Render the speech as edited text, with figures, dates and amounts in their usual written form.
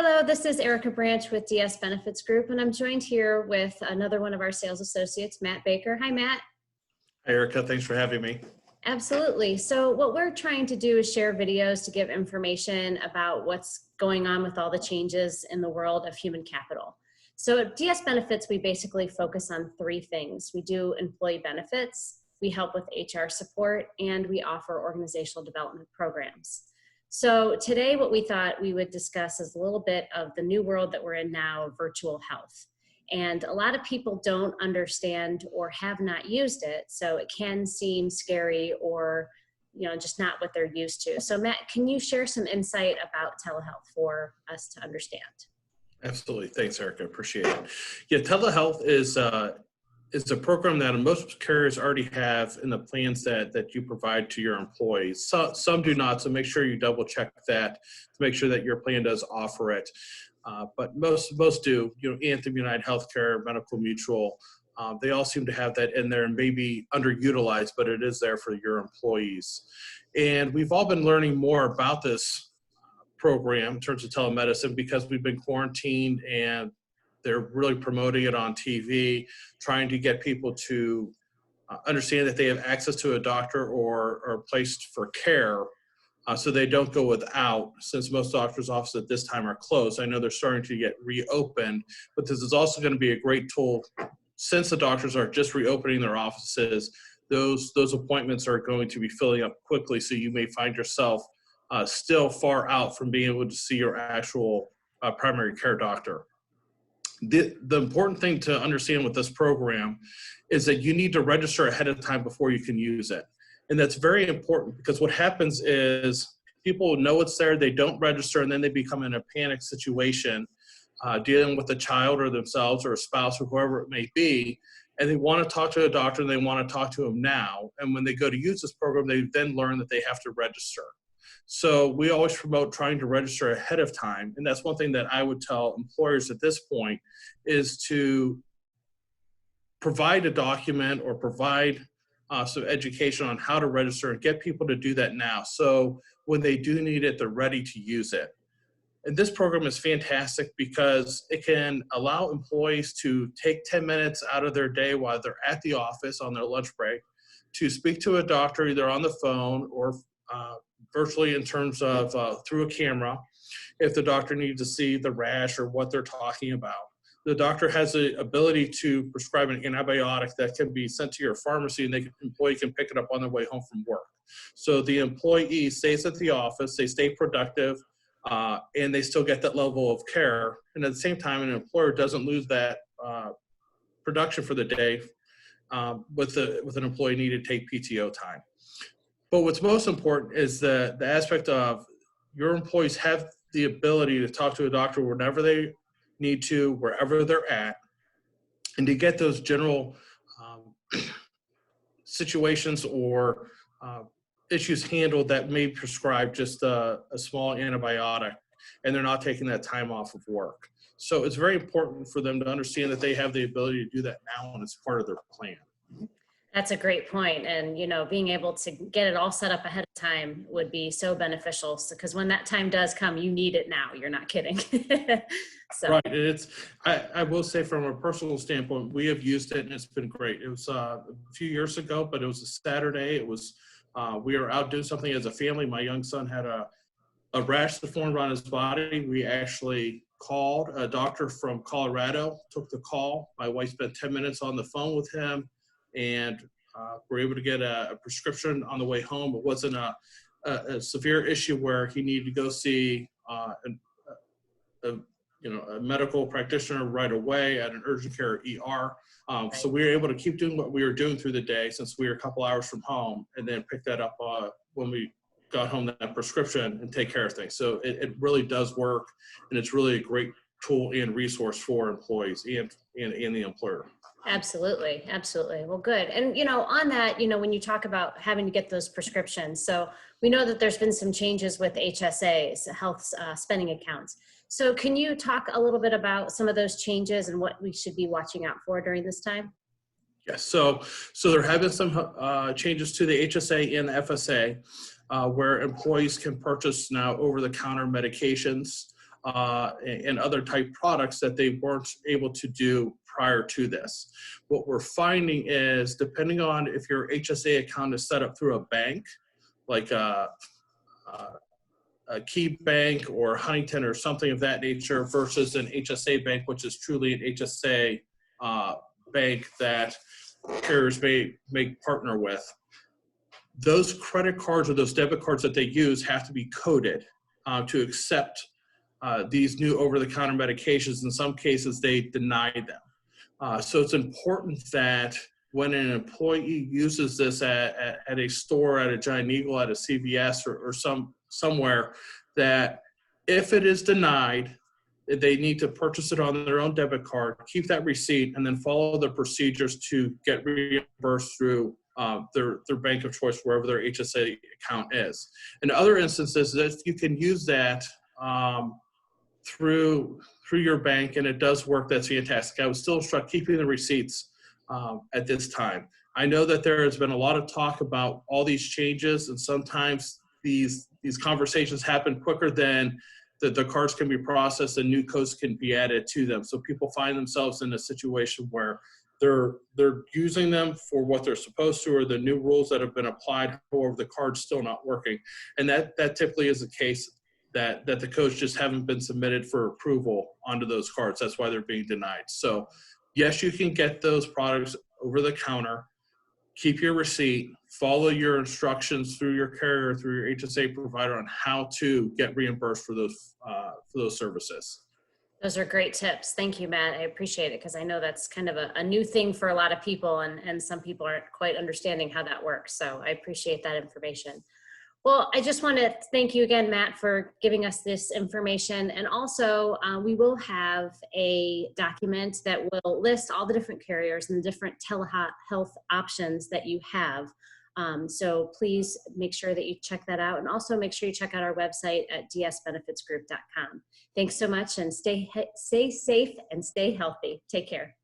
Hello, this is Erica Branch with DS Benefits Group, and I'm joined here with another one of our sales associates, Matt Baker. Hi, Matt. Hi, Erica. Thanks for having me. Absolutely. So what we're trying to do is share videos to give information about what's going on with all the changes in the world of human capital. So at DS Benefits, we basically focus on three things. We do employee benefits, we help with HR support, and we offer organizational development programs. So today what we thought we would discuss is a little bit of the new world that we're in now, virtual health. And a lot of people don't understand or have not used it, so it can seem scary or just not what they're used to. So Matt, can you share some insight about telehealth for us to understand? Absolutely. Thanks, Erica. Appreciate it. Yeah, telehealth is a program that most carriers already have in the plans that you provide to your employees. So, some do not, so make sure you double check that to make sure that your plan does offer it. But most do. Anthem, United Healthcare, Medical Mutual, they all seem to have that in there and maybe underutilized, but it is there for your employees. And we've all been learning more about this program in terms of telemedicine because we've been quarantined and they're really promoting it on TV, trying to get people to understand that they have access to a doctor or placed for care so they don't go without, since most doctors' offices at this time are closed. I know they're starting to get reopened, but this is also going to be a great tool since the doctors are just reopening their offices. Those appointments are going to be filling up quickly, so you may find yourself still far out from being able to see your actual primary care doctor. The important thing to understand with this program is that you need to register ahead of time before you can use it. And that's very important because what happens is people know it's there, they don't register, and then they become in a panic situation dealing with a child or themselves or a spouse or whoever it may be, and they want to talk to a doctor and they want to talk to them now. And when they go to use this program, they then learn that they have to register. So we always promote trying to register ahead of time. And that's one thing that I would tell employers at this point is to provide a document or provide some education on how to register and get people to do that now. So when they do need it, they're ready to use it. And this program is fantastic because it can allow employees to take 10 minutes out of their day while they're at the office on their lunch break to speak to a doctor either on the phone or virtually in terms of through a camera if the doctor needs to see the rash or what they're talking about. The doctor has the ability to prescribe an antibiotic that can be sent to your pharmacy and the employee can pick it up on their way home from work. So the employee stays at the office, they stay productive, and they still get that level of care. And at the same time, an employer doesn't lose that production for the day with an employee needing to take PTO time. But what's most important is the aspect of your employees have the ability to talk to a doctor whenever they need to, wherever they're at, and to get those general situations or issues handled that may prescribe just a small antibiotic and they're not taking that time off of work. So it's very important for them to understand that they have the ability to do that now and it's part of their plan. That's a great point. And, being able to get it all set up ahead of time would be so beneficial because when that time does come, you need it now. You're not kidding. So. Right. I will say from a personal standpoint, we have used it and it's been great. It was a few years ago, but it was a Saturday. It was, we were out doing something as a family. My young son had a rash that formed on his body. We actually called a doctor from Colorado, took the call. My wife spent 10 minutes on the phone with him. And we're able to get a prescription on the way home. It wasn't a severe issue where he needed to go see a medical practitioner right away at an urgent care ER. So we were able to keep doing what we were doing through the day since we were a couple hours from home, and then pick that up when we got home, that prescription, and take care of things. So it really does work, and it's really a great tool and resource for employees and the employer. Absolutely. Absolutely. Well, good. And, on that, when you talk about having to get those prescriptions, so we know that there's been some changes with HSAs, health spending accounts. So can you talk a little bit about some of those changes and what we should be watching out for during this time? Yes. So there have been some changes to the HSA and the FSA where employees can purchase now over-the-counter medications and other type products that they weren't able to do prior to this. What we're finding is, depending on if your HSA account is set up through a bank, like a Key Bank or Huntington or something of that nature, versus an HSA bank, which is truly an HSA bank that carriers may partner with. Those credit cards or those debit cards that they use have to be coded to accept these new over-the-counter medications. In some cases, they deny them. So it's important that when an employee uses this at a store, at a Giant Eagle, at a CVS, or somewhere, that if it is denied, they need to purchase it on their own debit card, keep that receipt, and then follow the procedures to get reimbursed through their bank of choice, wherever their HSA account is. In other instances, that you can use that through your bank, and it does work. That's fantastic. I would still instruct keeping the receipts at this time. I know that there has been a lot of talk about all these changes, and sometimes these conversations happen quicker than the cards can be processed and new codes can be added to them. So people find themselves in a situation where they're using them for what they're supposed to, or the new rules that have been applied, however the card's still not working. And that typically is the case, that the codes just haven't been submitted for approval onto those cards. That's why they're being denied. So yes, you can get those products over the counter. Keep your receipt, follow your instructions through your carrier, through your HSA provider, on how to get reimbursed for those services. Those are great tips. Thank you, Matt. I appreciate it, because I know that's kind of a new thing for a lot of people, and some people aren't quite understanding how that works. So I appreciate that information. Well, I just want to thank you again, Matt, for giving us this information. And also, we will have a document that will list all the different carriers and the different telehealth options that you have. So please make sure that you check that out. And also make sure you check out our website at dsbenefitsgroup.com. Thanks so much, and stay safe and stay healthy. Take care.